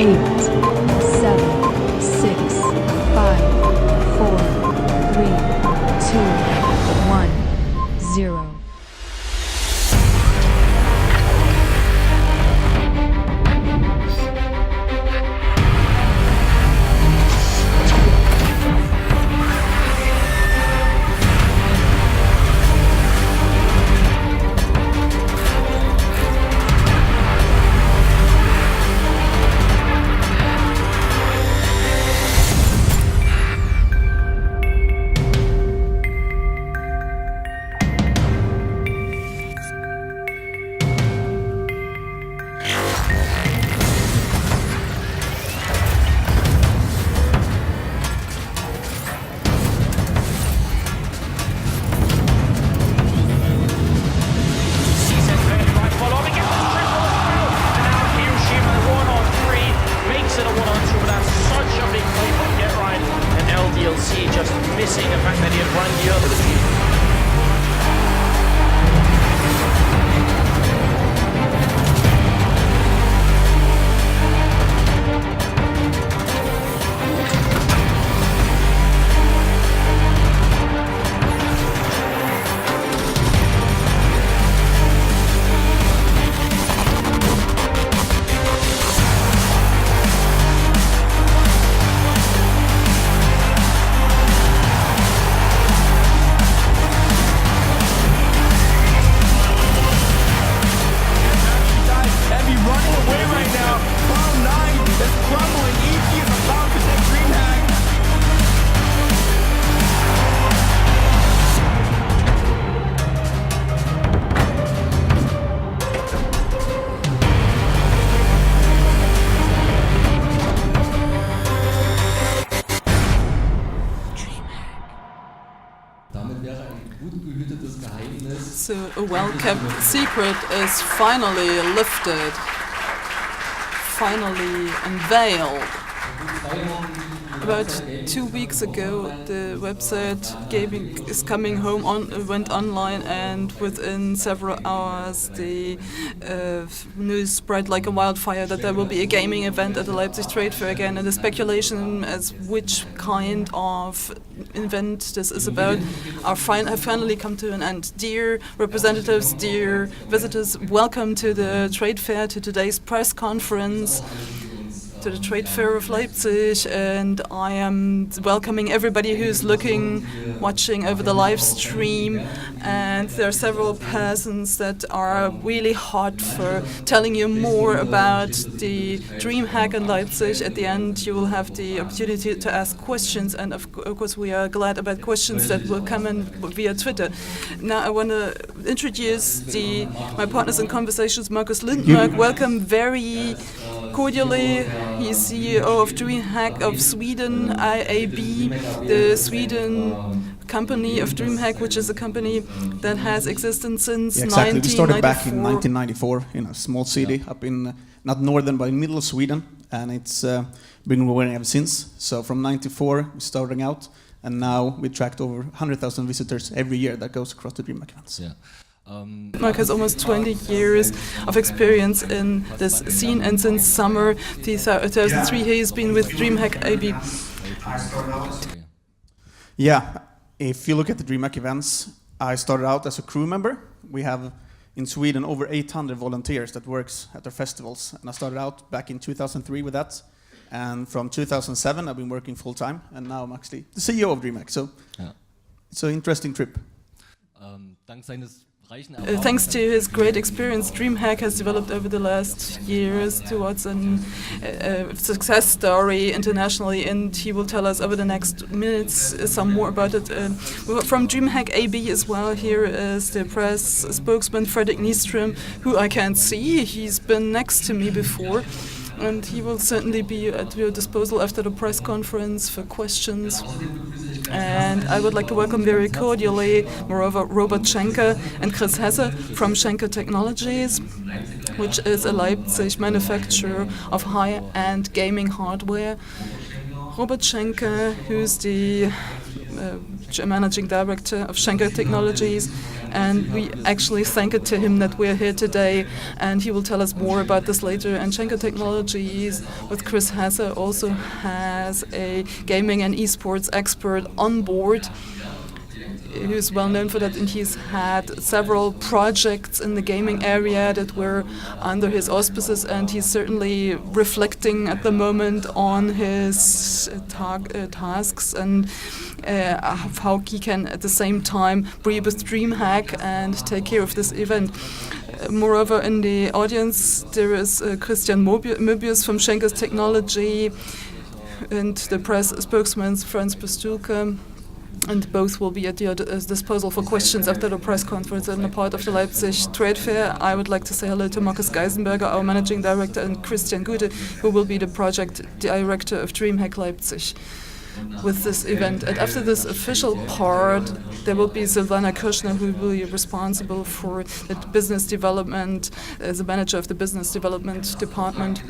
8, 7, 6, 5, 4, 3, 2, 1, 0. Just missing the fact that he had run the other team. So a well-kept secret is finally lifted, finally unveiled. About 2 weeks ago, the website Gaming is Coming Home went online, and within several hours the news spread like a wildfire that there will be a gaming event at the Leipzig Trade Fair again, and the speculation as which kind of event this is about have finally come to an end. Dear representatives, dear visitors, welcome to the trade fair, to today's press conference, to the Trade Fair of Leipzig, and I am welcoming everybody who's watching over the live stream, and there are several persons that are really hot for telling you more about the DreamHack in Leipzig. At the end you will have the opportunity to ask questions, and of course we are glad about questions that will come in via Twitter. Now I want to introduce my partners in conversations, Markus Lindmark. Welcome very cordially. He's CEO of DreamHack of Sweden, IAB, the Sweden company of DreamHack, which is a company that has existed since 1994. We started back in 1994 in a small city up in, not northern, but in middle of Sweden, and it's been growing ever since. So from 94 we're starting out, and now we tracked over 100,000 visitors every year that goes across the DreamHack events. Yeah. Mark has almost 20 years of experience in this scene, and since summer 2003 he's been with DreamHack AB. Yeah, if you look at the DreamHack events, I started out as a crew member. We have in Sweden over 800 volunteers that works at our festivals, and I started out back in 2003 with that. And from 2007 I've been working full time, and now I'm actually the CEO of DreamHack. So it's an interesting trip. Thanks to his great experience, DreamHack has developed over the last years towards a success story internationally, and he will tell us over the next minutes some more about it. From DreamHack AB as well, here is the press spokesman Fredrik Nyström, who I can't see. He's been next to me before, and he will certainly be at your disposal after the press conference for questions. And I would like to welcome very cordially moreover Robert Schenker and Chris Hesse from Schenker Technologies, which is a Leipzig manufacturer of high-end gaming hardware. Robert Schenker, who's the managing director of Schenker Technologies, and we actually thank it to him that we're here today, and he will tell us more about this later. And Schenker Technologies with Chris Hesse also has a gaming and esports expert on board who's well known for that, and he's had several projects in the gaming area that were under his auspices, and he's certainly reflecting at the moment on his tasks and how he can at the same time breathe with DreamHack and take care of this event. Moreover, in the audience there is Christian Möbius from Schenker's Technology and the press spokesman Franz Pistulke, and both will be at your disposal for questions after the press conference and a part of the Leipzig Trade Fair. I would like to say hello to Markus Geisenberger, our managing director, and Christian Gude, who will be the project director of DreamHack Leipzig with this event. And after this official part, there will be Silvana Kirschner, who will be responsible for the business development, as the manager of the business development department,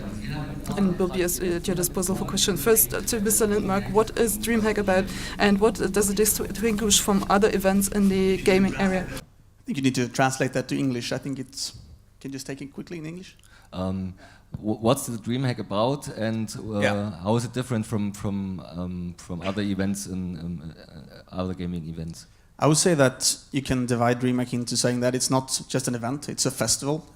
and will be at your disposal for questions. First, to Mr. Lindmark, what is DreamHack about, and what does it distinguish from other events in the gaming area? I think you need to translate that to English. I think it's... Can you just take it quickly in English? What's the DreamHack about, and how is it different from other events in other gaming events? I would say that you can divide DreamHack into saying that it's not just an event, it's a festival.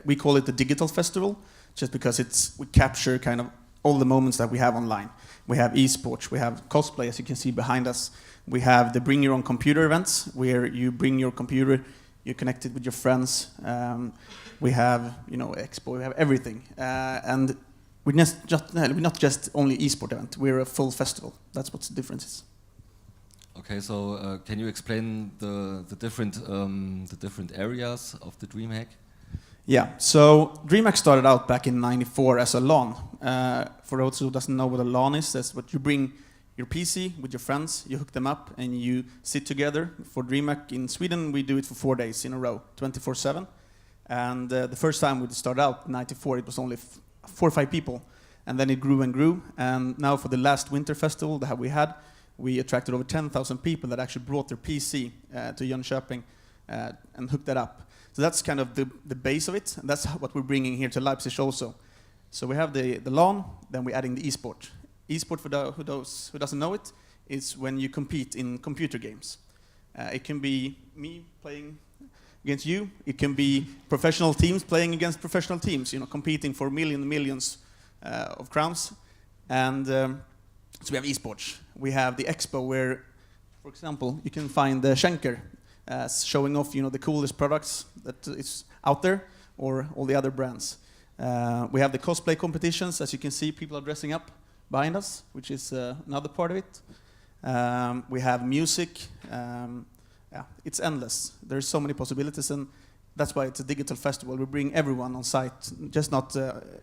We call it the digital festival, just because we capture kind of all the moments that we have online. We have esports, we have cosplay, as you can see behind us. We have the bring your own computer events, where you bring your computer, you connect it with your friends. We have, expo, we have everything. And we're not just only esport event, we're a full festival. That's what the difference is. Okay, so can you explain the different areas of the DreamHack? Yeah, so DreamHack started out back in '94 as a LAN. For those who doesn't know what a LAN is, that's what you bring your PC with your friends, you hook them up, and you sit together. For DreamHack in Sweden, we do it for 4 days in a row, 24/7. And the first time we started out in '94, it was only 4 or 5 people, and then it grew and grew. And now for the last winter festival that we had, we attracted over 10,000 people that actually brought their PC to Jönköping and hooked that up. So that's kind of the base of it, and that's what we're bringing here to Leipzig also. So we have the LAN, then we're adding the esport. Esport, for those who doesn't know it, is when you compete in computer games. It can be me playing against you. It can be professional teams playing against professional teams, competing for millions of crowns. And so we have esports. We have the expo where, for example, you can find the Schenker showing off, the coolest products that is out there, or all the other brands. We have the cosplay competitions. As you can see, people are dressing up behind us, which is another part of it. We have music. It's endless. There's so many possibilities, and that's why it's a digital festival. We bring everyone on site. Just not.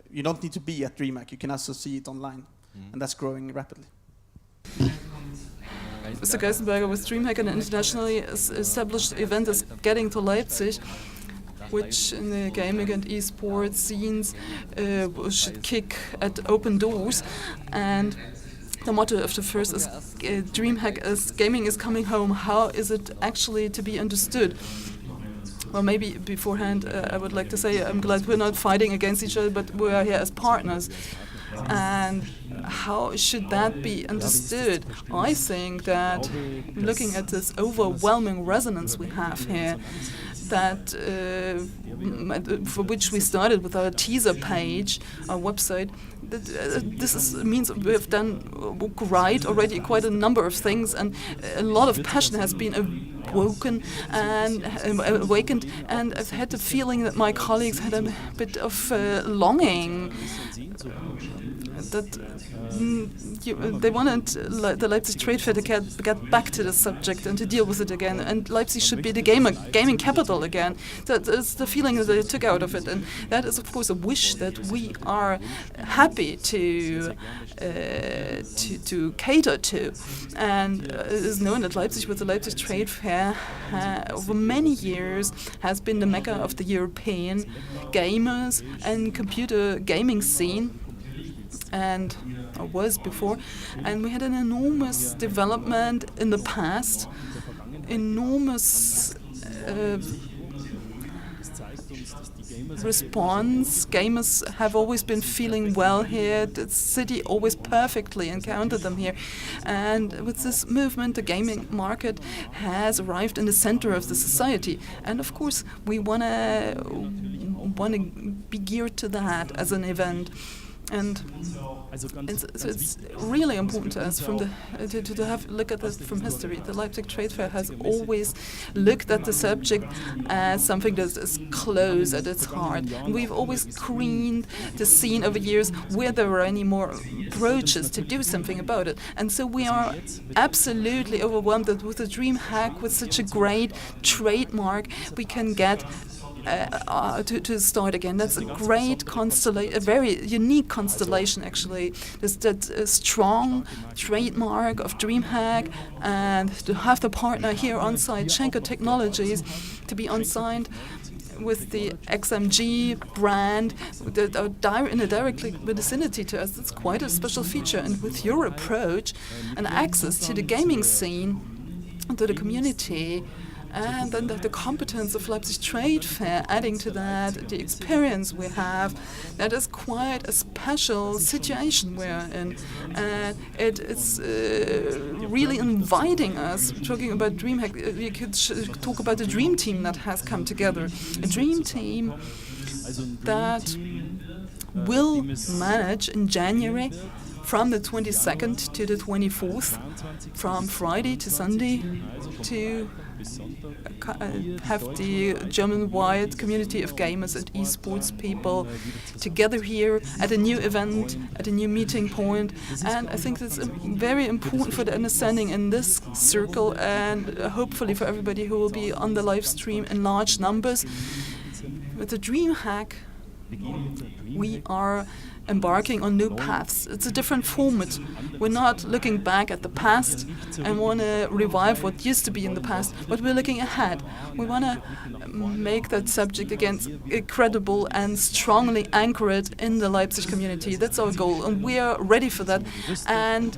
You don't need to be at DreamHack. You can also see it online, and that's growing rapidly. Mr. Geisenberger, with DreamHack, an internationally established event, is getting to Leipzig, which in the gaming and esports scenes should kick at open doors. And the motto of the first is DreamHack is gaming is coming home. How is it actually to be understood? Well, maybe beforehand, I would like to say I'm glad we're not fighting against each other, but we are here as partners. And how should that be understood? I think that looking at this overwhelming resonance we have here, that for which we started with our teaser page, our website, means we have done quite a number of things, and a lot of passion has been awakened, and I've had the feeling that my colleagues had a bit of longing that they wanted the Leipzig Trade Fair to get back to the subject and to deal with it again, and Leipzig should be the gaming capital again. That is the feeling that they took out of it, and that is of course a wish that we are happy to cater to. And it is known that Leipzig, with the Leipzig Trade Fair, over many years has been the mecca of the European gamers and computer gaming scene. and or was before, and we had an enormous development in the past, enormous response. Gamers have always been feeling well here. The city always perfectly encountered them here. And with this movement, the gaming market has arrived in the center of the society. And of course, we wanna be geared to that as an event. And it's really important to us from to have a look at this from history. The Leipzig Trade Fair has always looked at the subject as something that is close at its heart. And we've always screened the scene over years where there were any more approaches to do something about it. And so we are absolutely overwhelmed that with the DreamHack, with such a great trademark, we can get to start again. That's a great constellation, a very unique constellation actually. There's that strong trademark of DreamHack, and to have the partner here on site, Schenker Technologies, to be on site with the XMG brand that are in a direct vicinity to us. That's quite a special feature. And with your approach and access to the gaming scene, to the community, and then the competence of Leipzig Trade Fair, adding to that the experience we have, that is quite a special situation we're in. And it's really inviting us. Talking about DreamHack, we could talk about the dream team that has come together. A dream team that will manage in January from the 22nd to the 24th, from Friday to Sunday, to have the German-wide community of gamers and esports people together here at a new event, at a new meeting point. And I think that's very important for the understanding in this circle, and hopefully for everybody who will be on the live stream in large numbers. With the DreamHack, we are embarking on new paths. It's a different format. We're not looking back at the past and want to revive what used to be in the past, but we're looking ahead. We want to make that subject again credible and strongly anchored in the Leipzig community. That's our goal, and we are ready for that and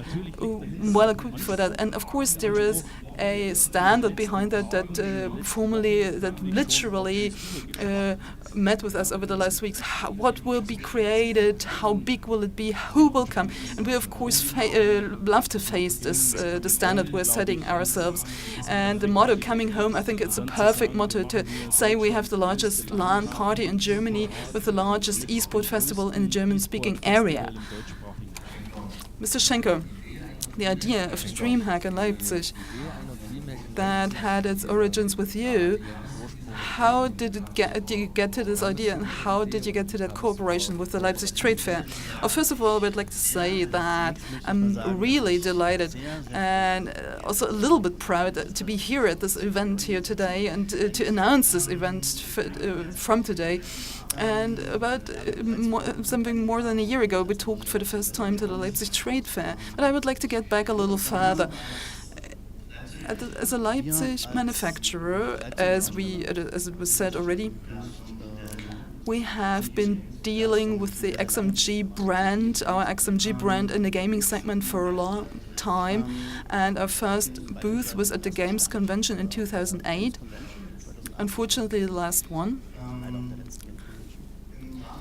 well equipped for that. And of course, there is a standard behind that that literally met with us over the last weeks. What will be created? How big will it be? Who will come? And we of course love to face this the standard we're setting ourselves. And the motto "Coming Home," I think it's a perfect motto to say we have the largest LAN party in Germany with the largest esport festival in the German-speaking area. Mr. Schenker, the idea of DreamHack in Leipzig that had its origins with you, how did you get to this idea, and how did you get to that cooperation with the Leipzig Trade Fair? Well, first of all, I would like to say that I'm really delighted and also a little bit proud to be here at this event here today and to announce this event from today. And about something more than a year ago, we talked for the first time to the Leipzig Trade Fair. But I would like to get back a little further. As a Leipzig manufacturer, as it was said already, we have been dealing with the XMG brand, our XMG brand in the gaming segment for a long time. And our first booth was at the Games Convention in 2008. Unfortunately, the last one.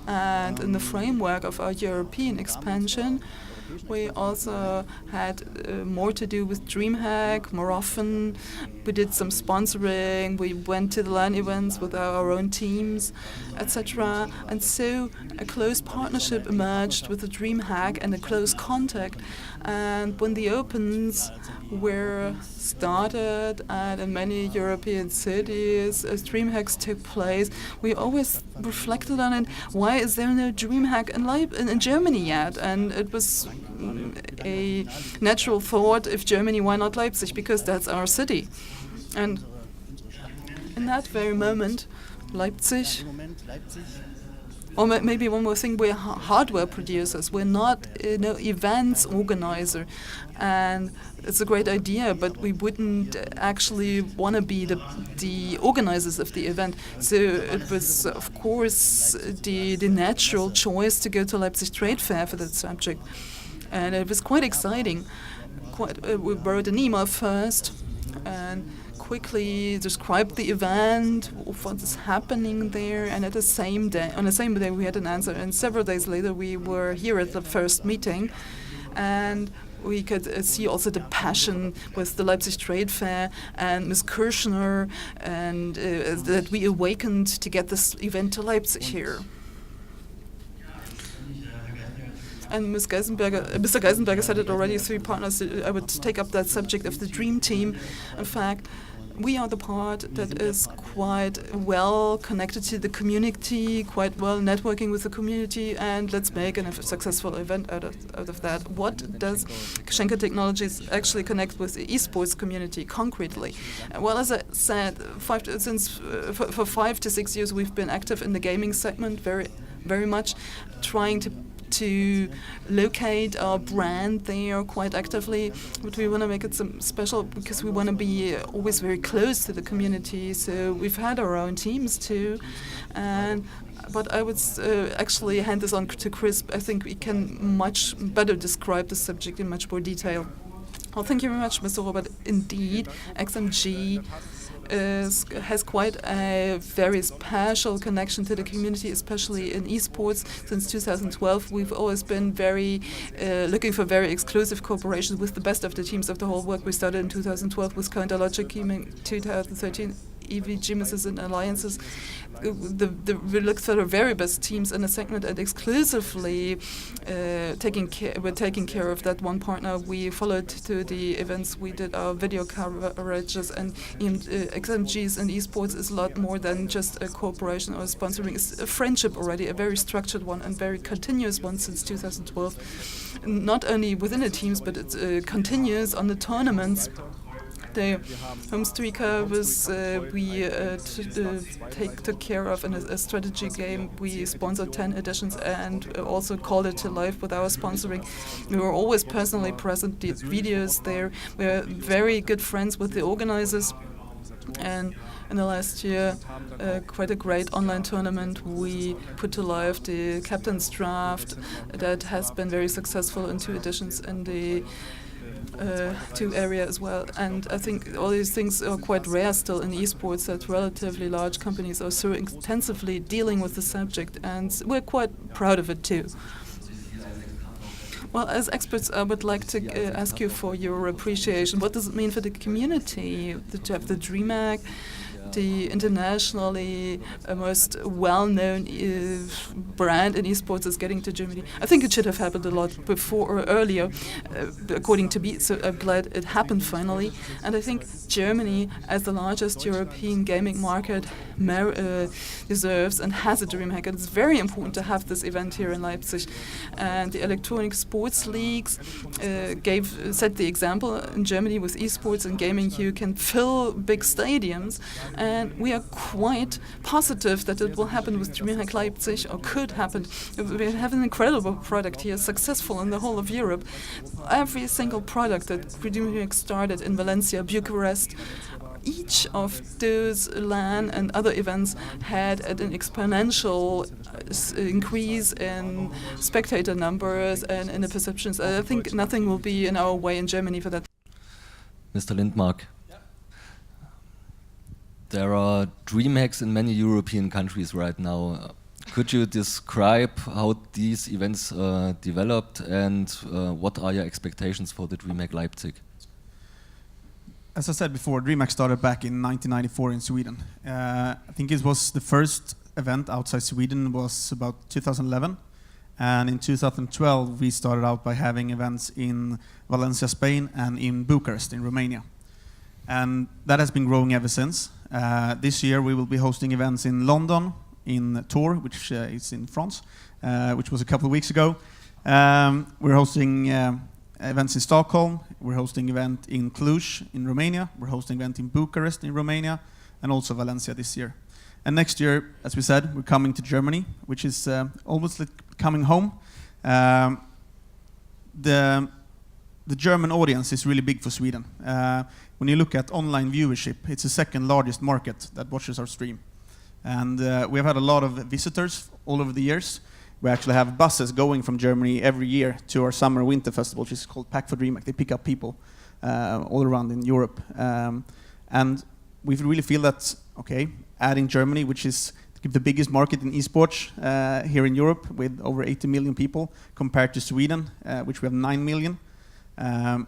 And in the framework of our European expansion, we also had more to do with DreamHack more often. We did some sponsoring, we went to the LAN events with our own teams, etc. And so a close partnership emerged with the DreamHack and a close contact. And when the Opens were started and in many European cities as DreamHacks took place, we always reflected on it. Why is there no DreamHack in Germany yet? And it was a natural thought, if Germany, why not Leipzig? Because that's our city. And in that very moment, Leipzig Or maybe one more thing, we're hardware producers. We're not events organizer. And it's a great idea, but we wouldn't actually want to be the organizers of the event. So it was, of course, the natural choice to go to Leipzig Trade Fair for that subject. And it was quite exciting. We wrote an email first and quickly described the event, what is happening there, and on the same day we had an answer. And several days later we were here at the first meeting, and we could see also the passion with the Leipzig Trade Fair and Ms. Kirschner, and that we awakened to get this event to Leipzig here. And Mr. Geisenberger said it already, 3 partners. I would take up that subject of the Dream Team. In fact, we are the part that is quite well connected to the community, quite well networking with the community, and let's make a successful event out of that. What does Schenker Technologies actually connect with the esports community concretely? Well, as I said, for 5 to 6 years we've been active in the gaming segment very much, trying to locate our brand there quite actively, but we want to make it some special because we want to be always very close to the community. So we've had our own teams too, but I would actually hand this on to Chris. I think we can much better describe the subject in much more detail. Well, thank you very much, Mr. Robert. Indeed, XMG has quite a very special connection to the community, especially in esports. Since 2012, we've always been very looking for very exclusive cooperation with the best of the teams of the whole work. We started in 2012 with Counter-Logic, 2013 EV Genesis and Alliances. We looked for the very best teams in the segment and exclusively taking care of that one partner. We followed to the events, we did our video coverages, and XMGs and esports is a lot more than just a cooperation or sponsoring. It's a friendship already, a very structured one and very continuous one since 2012. Not only within the teams, but it continues on the tournaments. The home streaker was we took care of in a strategy game. We sponsored 10 editions and also called it to life with our sponsoring. We were always personally present, did videos there. We're very good friends with the organizers. And in the last year, quite a great online tournament we put to life, the Captain's Draft, that has been very successful in 2 editions in the 2 area as well. And I think all these things are quite rare still in esports, that relatively large companies are so intensively dealing with the subject, and we're quite proud of it too. Well, as experts, I would like to ask you for your appreciation. What does it mean for the community to have the DreamHack, the internationally most well-known brand in esports is getting to Germany? I think it should have happened a lot before or earlier, according to me, so I'm glad it happened finally. And I think Germany, as the largest European gaming market, deserves and has a DreamHack. It's very important to have this event here in Leipzig. And the electronic sports leagues set the example in Germany with esports and gaming. You can fill big stadiums, and we are quite positive that it will happen with DreamHack Leipzig, or could happen. We have an incredible product here, successful in the whole of Europe. Every single product that DreamHack started in Valencia, Bucharest, each of those LAN and other events had an exponential increase in spectator numbers and in the perceptions. I think nothing will be in our way in Germany for that. Mr. Lindmark, there are DreamHacks in many European countries right now. Could you describe how these events developed, and what are your expectations for the DreamHack Leipzig? As I said before, DreamHack started back in 1994 in Sweden. I think it was the first event outside Sweden was about 2011. And in 2012, we started out by having events in Valencia, Spain, and in Bucharest, in Romania. And that has been growing ever since. This year, we will be hosting events in London, in Tours, which is in France, which was a couple of weeks ago. We're hosting events in Stockholm. We're hosting event in Cluj, in Romania. We're hosting event in Bucharest, in Romania, and also Valencia this year. And next year, as we said, we're coming to Germany, which is almost like coming home. The German audience is really big for Sweden. When you look at online viewership, it's the second largest market that watches our stream. And we have had a lot of visitors all over the years. We actually have buses going from Germany every year to our summer winter festival, which is called Pack for DreamHack. They pick up people all around in Europe. And we really feel that, okay, adding Germany, which is the biggest market in esports here in Europe with over 80 million people compared to Sweden, which we have 9 million.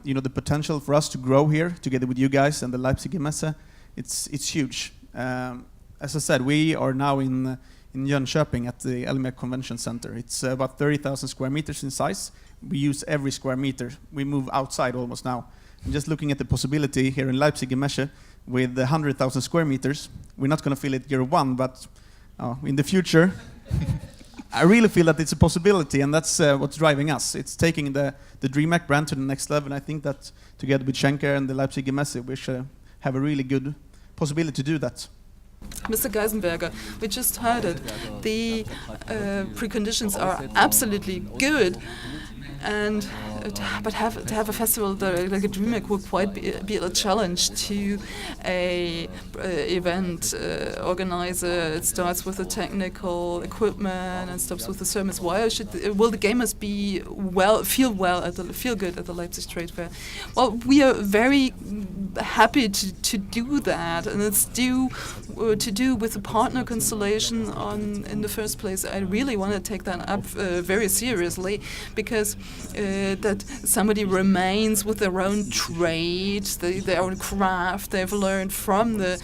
You know, the potential for us to grow here together with you guys and the Leipzig Messe, it's huge. As I said, we are now in Jönköping at the LMEC Convention Center. It's about 30,000 square meters in size. We use every square meter. We move outside almost now. And just looking at the possibility here in Leipzig Messe with 100,000 square meters, we're not going to fill it year one, but in the future, I really feel that it's a possibility, and that's what's driving us. It's taking the DreamHack brand to the next level, and I think that together with Schenker and the Leipzig Messe, we should have a really good possibility to do that. Mr. Geisenberger, we just heard it. The preconditions are absolutely good, and to have a festival like a DreamHack would quite be a challenge to a event organizer. It starts with the technical equipment and stops with the service. Will the gamers feel good at the Leipzig Trade Fair? Well, we are very happy to do that, and it's to do with the partner constellation in the first place. I really want to take that up very seriously, because that somebody remains with their own trade, their own craft they've learned from the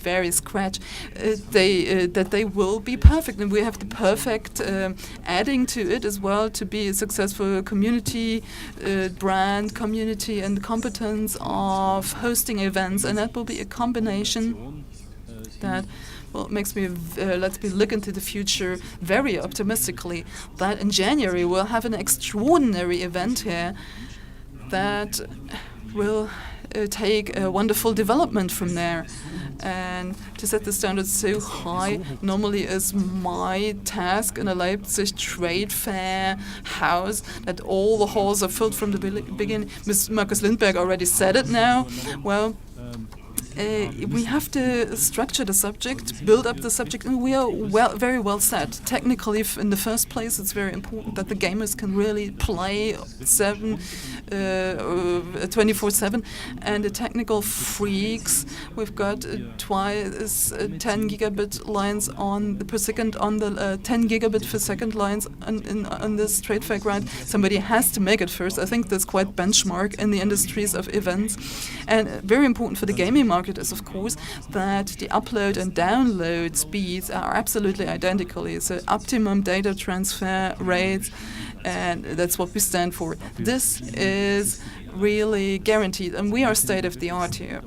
very scratch. That they will be perfect, and we have the perfect adding to it as well to be a successful community, brand community, and competence of hosting events, and that will be a combination that makes me lets me look into the future very optimistically. That in January we'll have an extraordinary event here that will take a wonderful development from there. And to set the standards so high normally is my task in a Leipzig trade fair house, that all the halls are filled from the beginning. Ms. Markus Lindberg already said it now. Well, we have to structure the subject, build up the subject, and we are very well set. Technically, in the first place, it's very important that the gamers can really play 24/7, and the technical freaks. We've got twice 10 gigabit lines per second on the 10 gigabit per second lines on this trade fair ground. Somebody has to make it first. I think that's quite benchmark in the industries of events, and very important for the gaming market is, of course, that the upload and download speeds are absolutely identical. So optimum data transfer rates, and that's what we stand for. This is really guaranteed, and we are state of the art here.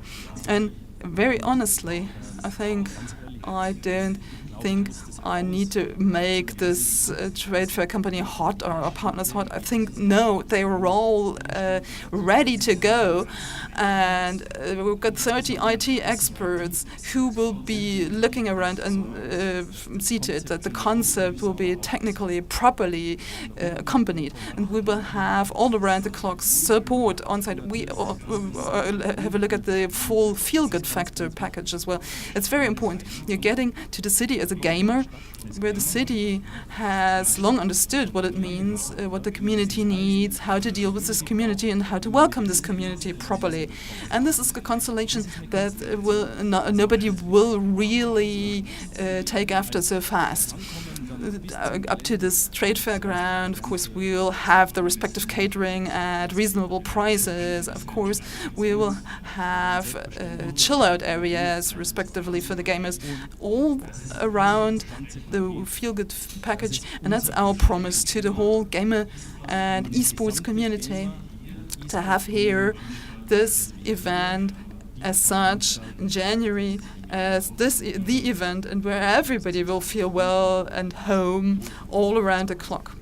And very honestly, I don't think I need to make this trade fair company hot or our partners hot. I think no, they were all ready to go, and we've got 30 IT experts who will be looking around and see to it that the concept will be technically properly accompanied, and we will have all around the clock support on site. We have a look at the full feel-good factor package as well. It's very important. You're getting to the city as a gamer, where the city has long understood what it means, what the community needs, how to deal with this community, and how to welcome this community properly. And this is a constellation that nobody will really take after so fast. Up to this trade fair ground, of course, we'll have the respective catering at reasonable prices. Of course, we will have chill-out areas, respectively, for the gamers, all around the feel-good package, and that's our promise to the whole gamer and esports community, to have here this event as such in January, as the event, and where everybody will feel well and home all around the clock.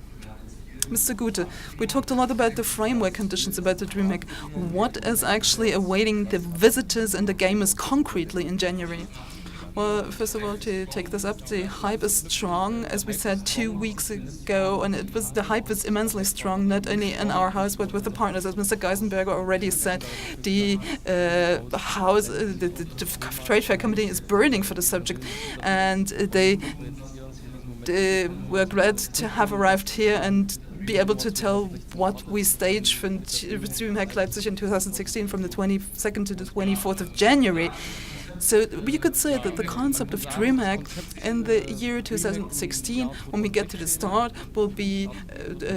Mr. Gute, we talked a lot about the framework conditions about the DreamHack. What is actually awaiting the visitors and the gamers concretely in January? Well, first of all, to take this up, the hype is strong, as we said 2 weeks ago, and the hype was immensely strong, not only in our house but with the partners. As Mr. Geisenberger already said, the house, the trade fair committee is burning for the subject, and they were glad to have arrived here and be able to tell what we staged from DreamHack Leipzig in 2016 from the 22nd to the 24th of January. So you could say that the concept of DreamHack in the year 2016, when we get to the start, will be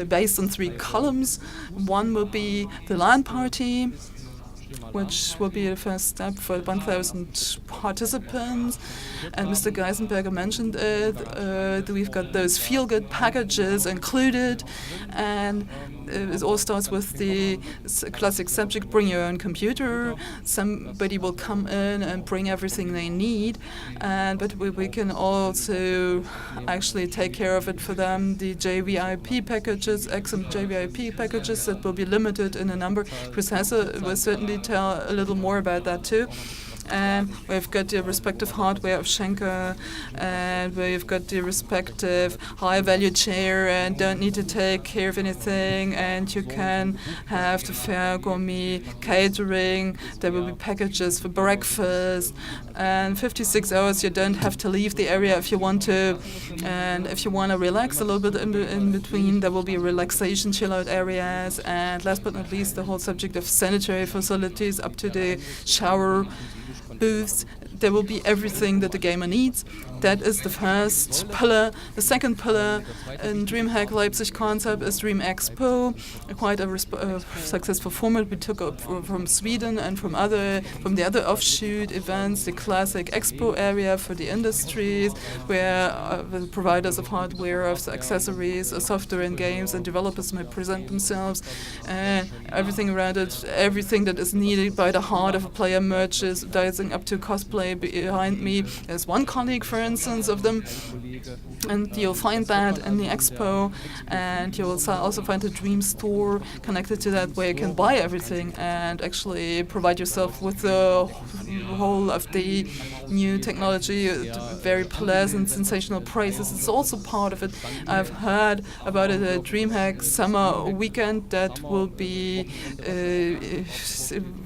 based on 3 columns. One will be the LAN party, which will be the first step for 1,000 participants. And Mr. Geisenberger mentioned it. We've got those feel-good packages included, and it all starts with the classic subject, bring your own computer. Somebody will come in and bring everything they need, but we can also actually take care of it for them. The JVIP packages, XM JVIP packages that will be limited in a number. Chris Hesse will certainly tell a little more about that too. And we've got the respective hardware of Schenker, and we've got the respective high-value chair, and don't need to take care of anything, and you can have the fair gourmet catering. There will be packages for breakfast, and 56 hours you don't have to leave the area if you want to, and if you want to relax a little bit in between, there will be relaxation chill-out areas, and last but not least, the whole subject of sanitary facilities up to the shower booths. There will be everything that the gamer needs. That is the first pillar. The second pillar in DreamHack Leipzig concept is Dream Expo, quite a successful format we took up from Sweden and from the other offshoot events, the classic expo area for the industries, where the providers of hardware, of accessories, software and games and developers may present themselves, and everything around it, everything that is needed by the heart of a player merchandising up to cosplay behind me. There's one colleague, for instance, of them, and you'll find that in the expo, and you'll also find a Dream store connected to that, where you can buy everything and actually provide yourself with the whole of the new technology, very pleasant, sensational prices. It's also part of it. I've heard about it at DreamHack Summer Weekend that will be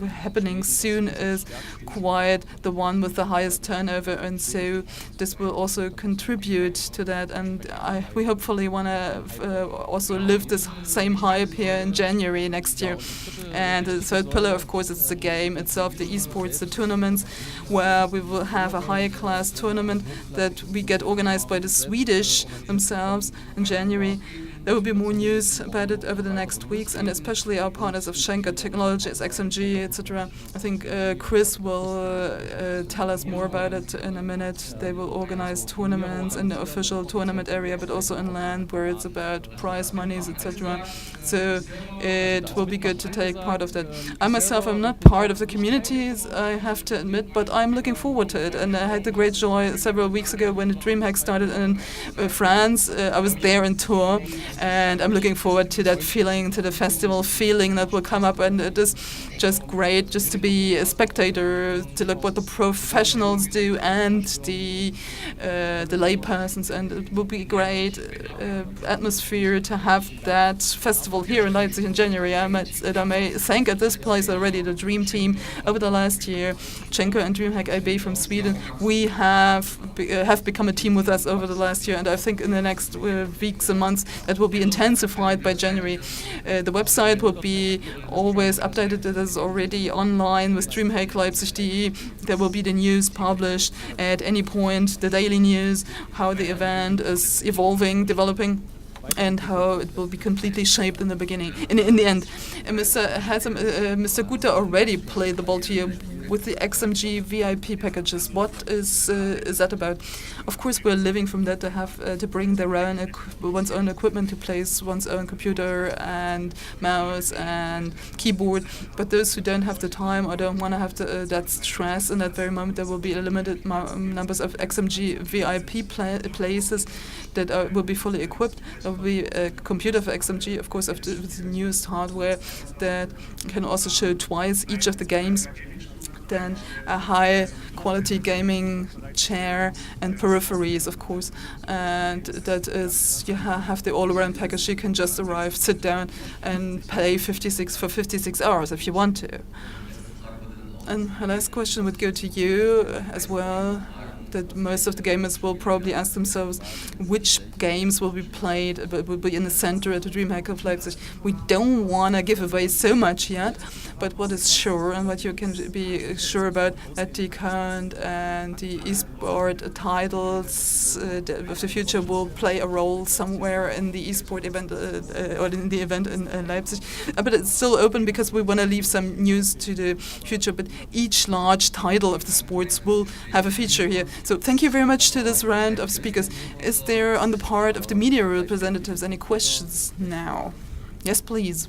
happening soon, is quite the one with the highest turnover, and so this will also contribute to that, and we hopefully want to also live this same hype here in January next year. And the third pillar, of course, is the game itself, the esports, the tournaments, where we will have a high-class tournament that we get organized by the Swedish themselves in January. There will be more news about it over the next weeks, and especially our partners of Schenker Technologies, XMG, etc. I think Chris will tell us more about it in a minute. They will organize tournaments in the official tournament area, but also in land where it's about prize monies, etc. So it will be good to take part of that. I myself am not part of the communities, I have to admit, but I'm looking forward to it. And I had the great joy several weeks ago when the DreamHack started in France. I was there in Tours. And I'm looking forward to that feeling, to the festival feeling that will come up, and it is just great just to be a spectator, to look what the professionals do and the laypersons, and it will be a great atmosphere to have that festival here in Leipzig in January. I may thank at this place already the Dream team over the last year, Schenker and DreamHack AB from Sweden. We have become a team with us over the last year, and I think in the next weeks and months that will be intensified by January. The website will be always updated. It is already online with DreamHackLeipzig.de. There will be the news published at any point, the daily news, how the event is evolving, developing, and how it will be completely shaped in the beginning, in the end. And Mr. Guter already played the ball to you with the XMG VIP packages. What is that about? Of course, we're living from that, to have to bring their own one's own equipment, to place one's own computer and mouse and keyboard. But those who don't have the time or don't want to have that stress in that very moment, there will be a limited numbers of XMG VIP places that will be fully equipped. There will be a computer for XMG, of course, with the newest hardware that can also show twice each of the games. then a high quality gaming chair and peripheries, of course. And that is, you have the all-around package. You can just arrive, sit down, and pay 56 hours if you want to. And the last question would go to you as well. That most of the gamers will probably ask themselves which games will be played, will be in the center at the DreamHack of Leipzig. We don't want to give away so much yet, but what is sure and what you can be sure about, that the current and the esport titles of the future will play a role somewhere in the esport event or in the event in Leipzig. But it's still open because we want to leave some news to the future, but each large title of the sports will have a feature here. So thank you very much to this round of speakers. Is there on the part of the media representatives any questions now? Yes, please.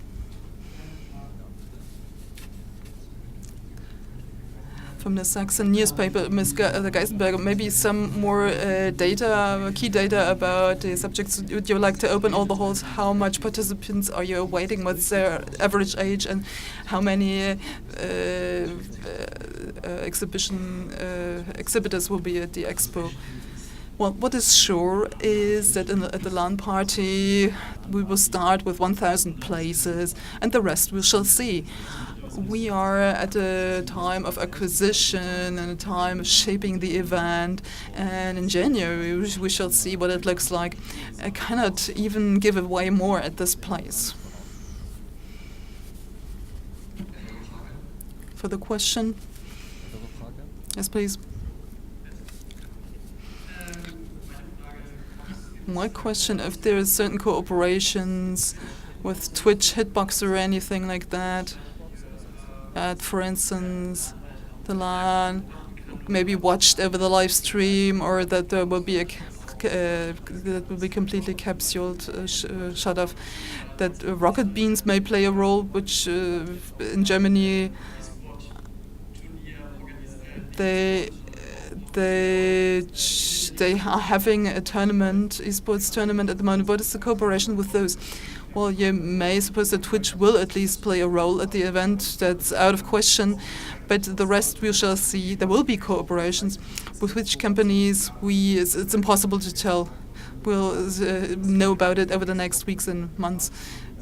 From the Saxon newspaper, Ms. Geisenberger, maybe some more key data about the subjects. Would you like to open all the halls? How much participants are you awaiting? What's their average age, and how many exhibitors will be at the expo? Well, what is sure is that at the LAN party we will start with 1,000 places, and the rest we shall see. We are at a time of acquisition and a time of shaping the event, and in January we shall see what it looks like. I cannot even give away more at this place. For the question? Yes, please. My question, if there are certain cooperations with Twitch, Hitbox or anything like that, for instance, the LAN maybe watched over the live stream, or that there will be that will be completely capsuled, shut off, that rocket beans may play a role, which in Germany they are having a tournament, esports tournament at the moment. What is the cooperation with those? Well, you may suppose that Twitch will at least play a role at the event. That's out of question. But the rest we shall see. There will be cooperations. With which companies, it's impossible to tell. We'll know about it over the next weeks and months.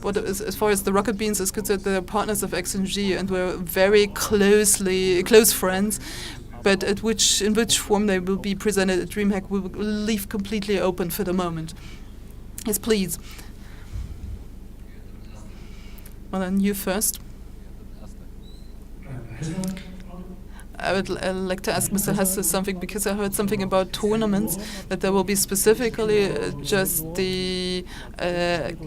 But as far as the Rocket Beans is concerned, they're partners of XMG, and we're very close friends. But in which form they will be presented at DreamHack, we will leave completely open for the moment. Yes, please. Well, then you first. I would like to ask Mr. Hesse something, because I heard something about tournaments, that there will be specifically just the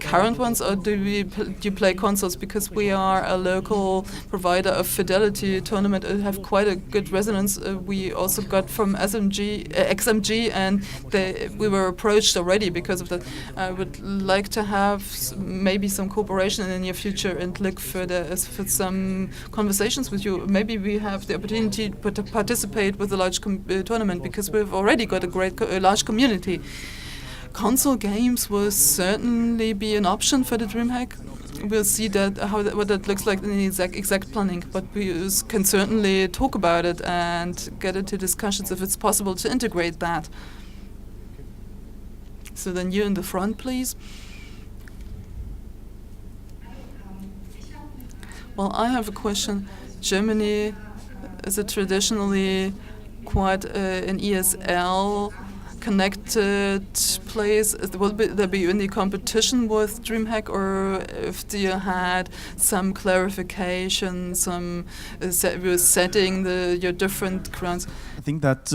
current ones, or do you play consoles? Because we are a local provider of Fidelity tournament and have quite a good resonance. We also got from XMG, and we were approached already because of that. I would like to have maybe some cooperation in the near future and look for some conversations with you. Maybe we have the opportunity to participate with a large tournament, because we've already got a large community. Console games will certainly be an option for the DreamHack. We'll see what that looks like in the exact planning, but we can certainly talk about it and get into discussions if it's possible to integrate that. So then you in the front, please. Well, I have a question. Germany is it traditionally quite an ESL connected place? Will there be any competition with DreamHack, or if you had some clarification, some setting your different grounds? I think that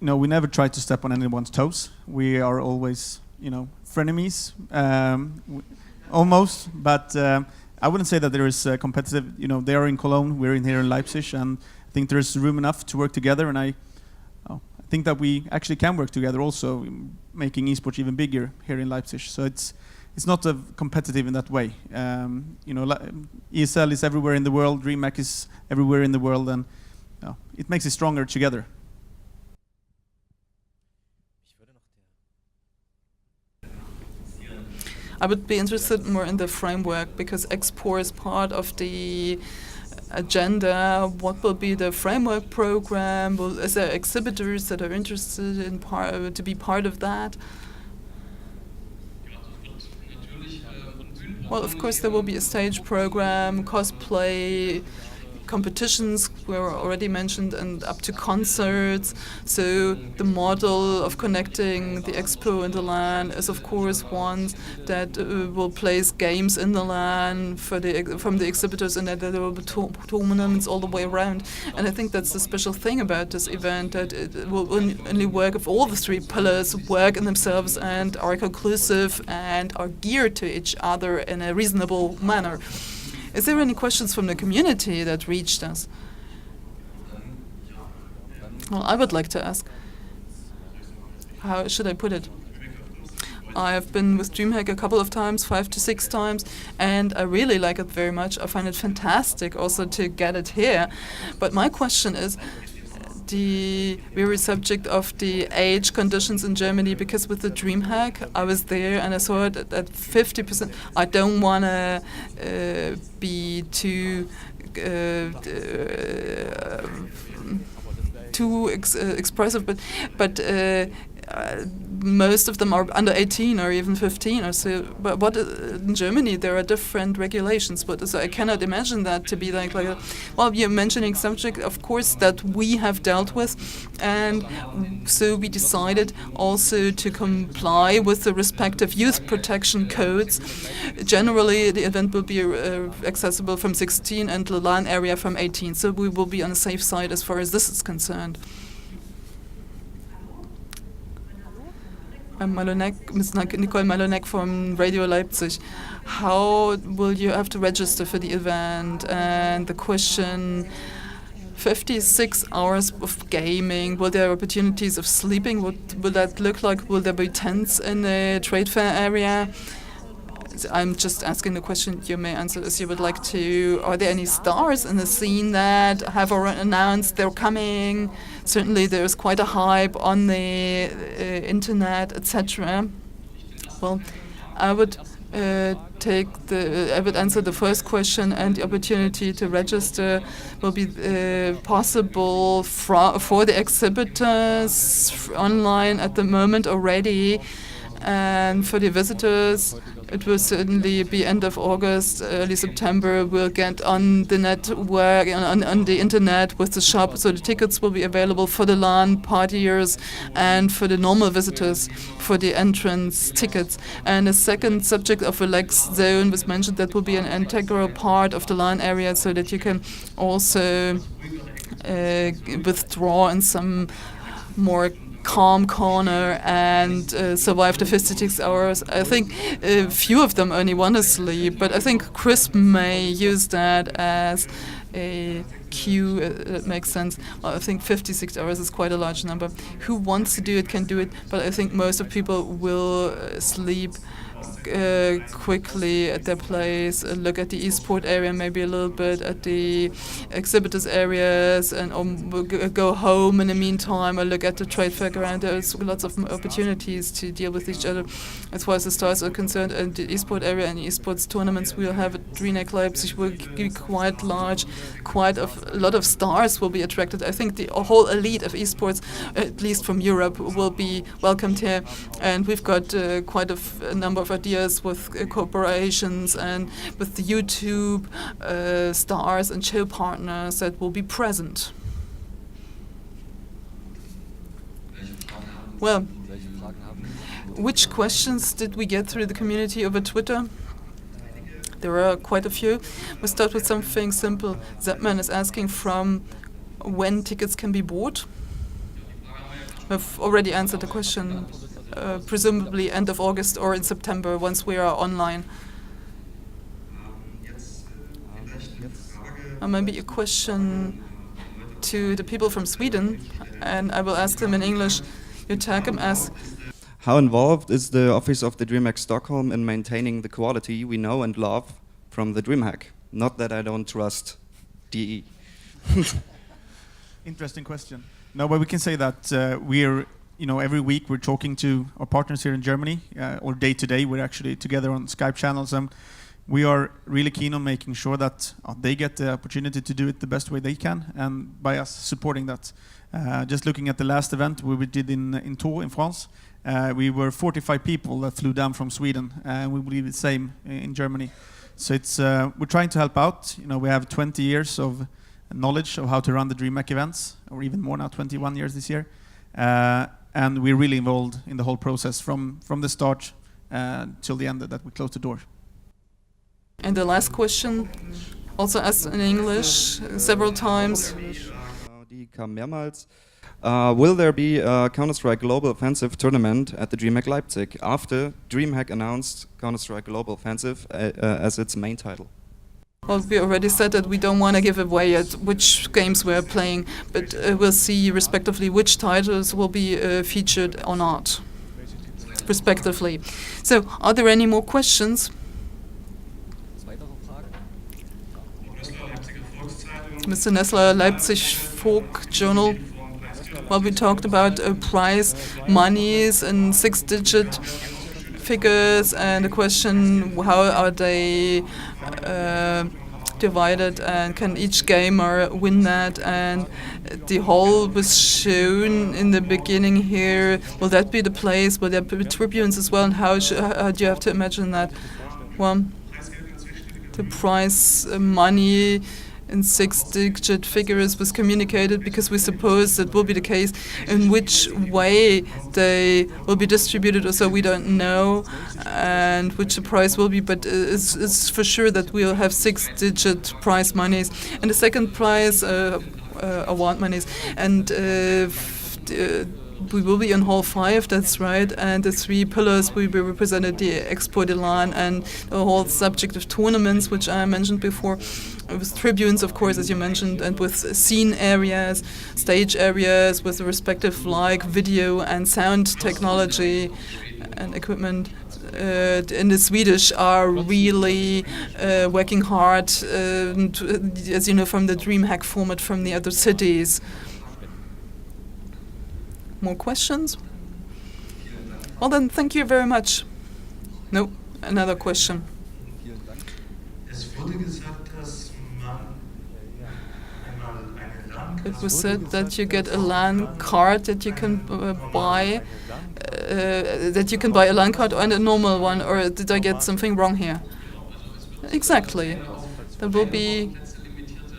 we never try to step on anyone's toes. We are always frenemies, almost, but. I wouldn't say that there is competitive. They are in Cologne, we're here in Leipzig, and I think there is room enough to work together. And I think that we actually can work together, also making esports even bigger here in Leipzig. So it's not competitive in that way. ESL is everywhere in the world. DreamHack is everywhere in the world, and it makes it stronger together. I would be interested more in the framework, because Expo is part of the agenda? What will be the framework program? Is there exhibitors that are interested in to be part of that? Well, of course, there will be a stage program, cosplay, competitions were already mentioned, and up to concerts. So the model of connecting the expo and the LAN is, of course, one that will place games in the LAN from the exhibitors, and that there will be tournaments all the way around. And I think that's the special thing about this event, that it will only work if all the three pillars work in themselves and are conclusive and are geared to each other in a reasonable manner. Is there any questions from the community that reached us? Well, I would like to ask. How should I put it? I have been with DreamHack a couple of times, 5 to 6 times, and I really like it very much. I find it fantastic also to get it here. But my question is the very subject of the age conditions in Germany, because with the DreamHack, I was there and I saw it at 50%. I don't want to be too expressive, but most of them are under 18 or even 15 or so. But what in Germany there are different regulations. But so I cannot imagine that to be like a, well, you're mentioning subject, of course, that we have dealt with, and so we decided also to comply with the respective youth protection codes. Generally, the event will be accessible from 16 and the LAN area from 18. So we will be on the safe side as far as this is concerned. I'm Ms. Nicole Malonek from Radio Leipzig. How will you have to register for the event? And the question, 56 hours of gaming, will there be opportunities of sleeping? What will that look like? Will there be tents in the trade fair area? I'm just asking the question, you may answer as you would like to. Are there any stars in the scene that have already announced they're coming? Certainly there's quite a hype on the internet, etc. Well, I would answer the first question, and the opportunity to register will be possible for the exhibitors online at the moment already. And for the visitors, it will certainly be end of August, early September. We'll get on the network, on the internet with the shop, so the tickets will be available for the LAN partiers and for the normal visitors for the entrance tickets. And the second subject of relaxed zone was mentioned, that will be an integral part of the LAN area, so that you can also withdraw in some more calm corner and survive the 56 hours. I think few of them only want to sleep, but I think Chris may use that as a cue. It makes sense. Well, I think 56 hours is quite a large number. Who wants to do it can do it, but I think most of people will sleep quickly at their place, look at the esport area, maybe a little bit at the exhibitors areas, and go home in the meantime, or look at the trade fair around. There's lots of opportunities to deal with each other as far as the stars are concerned. And the esport area and the esports tournaments we'll have at DreamHack Leipzig will be quite large. Quite a lot of stars will be attracted. I think the whole elite of esports, at least from Europe, will be welcomed here. And we've got quite a number of ideas with corporations and with the YouTube stars and show partners that will be present. Well, which questions did we get through the community over Twitter? There are quite a few. We'll start with something simple. Zepman is asking from when tickets can be bought. We've already answered the question. Presumably end of August or in September once we are online. Maybe a question to the people from Sweden, and I will ask them in English. Yutakim asks, how involved is the office of the DreamHack Stockholm in maintaining the quality we know and love from the DreamHack? Not that I don't trust DE. Interesting question. No, but we can say that we're, every week we're talking to our partners here in Germany, or day to day. We're actually together on Skype channels, and we are really keen on making sure that they get the opportunity to do it the best way they can, and by us supporting that. Just looking at the last event we did in Tours in France, we were 45 people that flew down from Sweden, and we believe the same in Germany. So it's we're trying to help out. You know, we have 20 years of knowledge of how to run the DreamHack events, or even more now, 21 years this year. And we're really involved in the whole process from the start till the end that we close the door. And the last question, also asked in English several times. Die kam mehrmals. Will there be a Counter-Strike Global Offensive tournament at the DreamHack Leipzig after DreamHack announced Counter-Strike Global Offensive as its main title? Well, we already said that we don't want to give away yet which games we're playing, but we'll see respectively which titles will be featured or not, respectively. So, are there any more questions? Mr. Nessler, Leipzig Folk Journal. Well, we talked about prize monies and 6-digit figures, and the question, how are they divided, and can each gamer win that? And the hall was shown in the beginning here. Will that be the place? Will there be tribunes as well? And how do you have to imagine that? Well, the prize money in 6-digit figures was communicated because we suppose that will be the case. In which way they will be distributed or so, we don't know, and which the price will be, but it's for sure that we'll have 6-digit prize monies. And the second prize, award monies, and we will be in Hall 5, that's right, and the 3 pillars will be represented, the Expo de LAN and the whole subject of tournaments, which I mentioned before, with tribunes, of course, as you mentioned, and with scene areas, stage areas, with the respective like video and sound technology and equipment. In the Swedish are really working hard, as you know, from the DreamHack format from the other cities. More questions? Well then, thank you very much. No, another question. It was said that you get a LAN card that you can buy, that you can buy a LAN card and a normal one, or did I get something wrong here? Exactly. There will be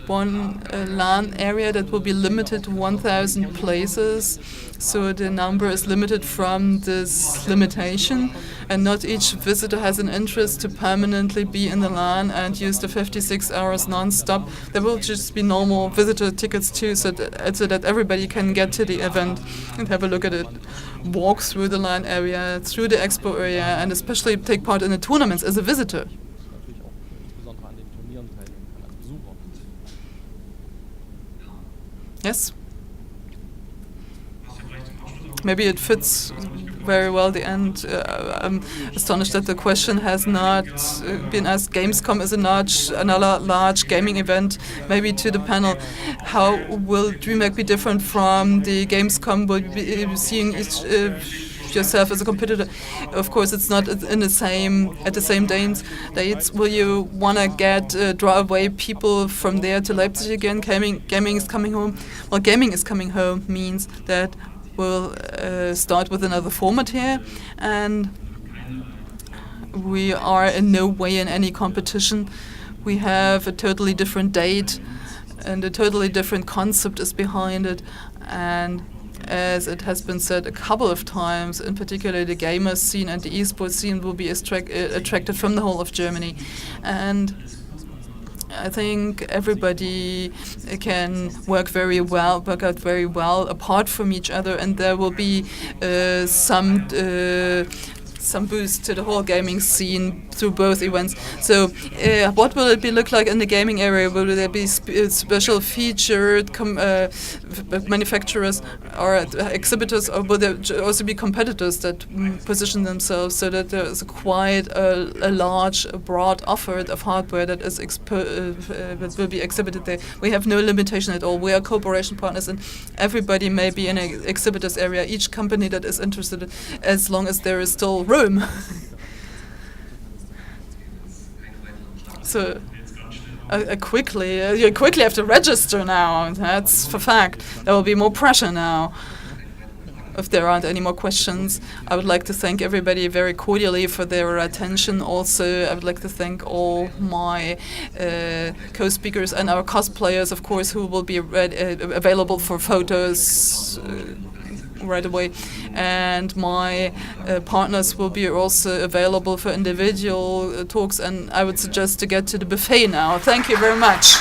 one LAN area that will be limited to 1,000 places. So the number is limited from this limitation, and not each visitor has an interest to permanently be in the LAN and use the 56 hours non-stop. There will just be normal visitor tickets too, so that everybody can get to the event and have a look at it, walk through the LAN area, through the expo area, and especially take part in the tournaments as a visitor. Yes? Maybe it fits very well the end. I'm astonished that the question has not been asked. Gamescom is another large gaming event. Maybe to the panel, how will DreamHack be different from the Gamescom? Will you be seeing yourself as a competitor? Of course, it's not in the same at the same dates. Will you want to draw away people from there to Leipzig again? Gaming is coming home. Well, gaming is coming home means that we'll start with another format here, and we are in no way in any competition. We have a totally different date, and a totally different concept is behind it. And as it has been said a couple of times, in particular the gamer scene and the esports scene will be attracted from the whole of Germany. And I think everybody can work out very well apart from each other, and there will be some boost to the whole gaming scene through both events. So what will it look like in the gaming area? Will there be special featured manufacturers or exhibitors, or will there also be competitors that position themselves so that there is quite a large, broad offer of hardware that is that will be exhibited there? We have no limitation at all. We are cooperation partners, and everybody may be in an exhibitors area, each company that is interested, as long as there is still room. So you quickly have to register now. That's for fact. There will be more pressure now. If there aren't any more questions, I would like to thank everybody very cordially for their attention. Also, I would like to thank all my co-speakers and our cosplayers, of course, who will be available for photos right away. And my partners will be also available for individual talks. And I would suggest to get to the buffet now. Thank you very much.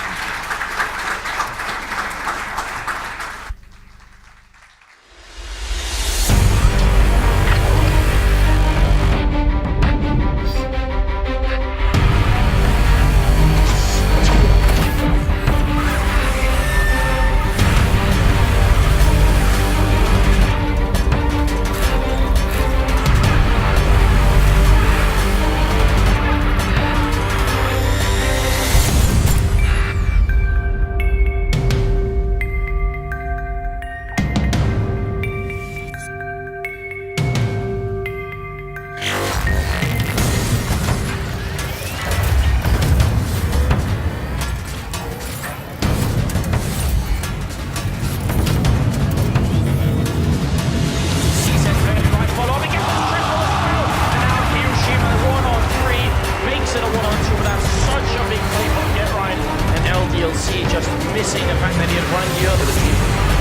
DLC just missing the fact that he had run the other team.